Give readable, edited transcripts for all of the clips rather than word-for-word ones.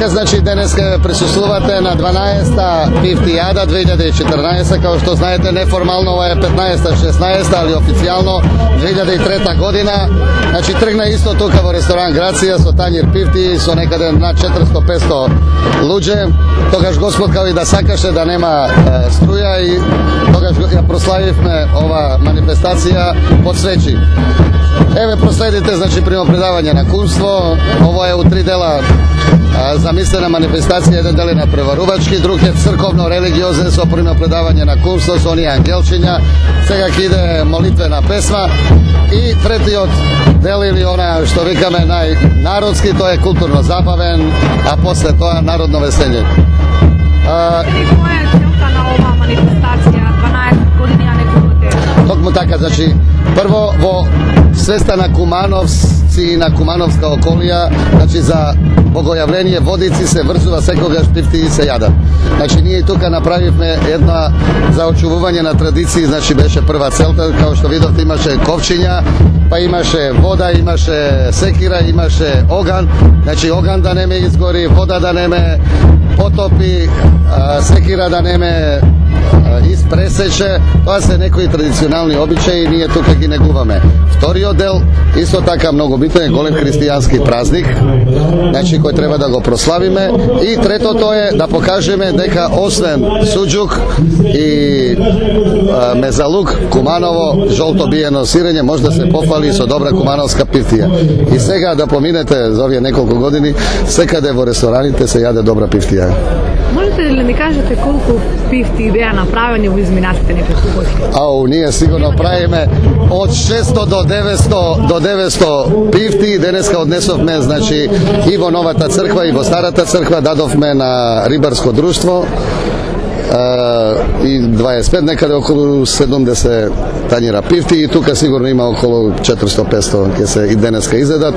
Вика, значи денеска присуствувате на 12-та пифтијада 2014, kao što знаете неформално ова е 15-та, 16-та, ali официјално 2003 година. Значи тргна исто тука во ресторан Грација со тањир пифти, со некаде над 400-500 луѓе. Тогаш Господ као и да сакаше да нема струја и тогаш ја прославивме ова манифестација под свечи. Еве проследите, значи, примопредавање на кумство. Ово е у 3 дела замислена манифестација, еден дел е на преварувачки, друг е црковно-религиозен со примопредавање на кумство, со оние ангелчиња. Сега ќе иде молитвена песма и третиот дел или она што викаме најнародски, тоа е културно-забавен, а после тоа народно веселје. Која е целта на ова манифестација 12 години, а не кумите? Токму така, значи, прво во свеста на кумановци и на кумановска околија, значи за богојавление водици се врзува секогаш пифти се јадат. Значи ние и тука направивме една за очувување на традиции, значи беше прва целта, као што видовте имаше ковчиња, па имаше вода, имаше секира, имаше оган, значи оган да не ме изгори, вода да не ме потопи, секира да не ме испресече. Тоа се некои традиционални обичаи и ние тука ги негуваме. Вториот дел, исто така многу битен, е голем христијански празник, значи кој треба да го прославиме. И третото е да покажеме дека освен суџук и мезалук, Куманово, жолто биено сирење може да се пофали со добра кумановска пифтија. И сега да поминете за овие неколку години, секаде во рестораните се јаде добра пифтија. Можете ли да ми кажете колку пифти беа направени во изминатите неколку години? Ау, ние сигурно правиме од 600 до 900 пифти. Денеска однесовме, значи, и во новата црква и во старата црква, дадовме на рибарско друштво и 25, некаде околу 70 тањира пифти, и тука сигурно има околу 400-500 ќе се и денеска изедат.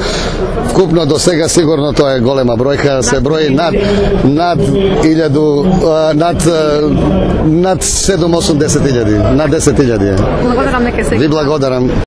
Вкупно до сега сигурно тоа е голема бројка, се брои над 1000, над 7-8-10 илјади, над 10 илјади. Благодарам, нека се. Ви благодарам.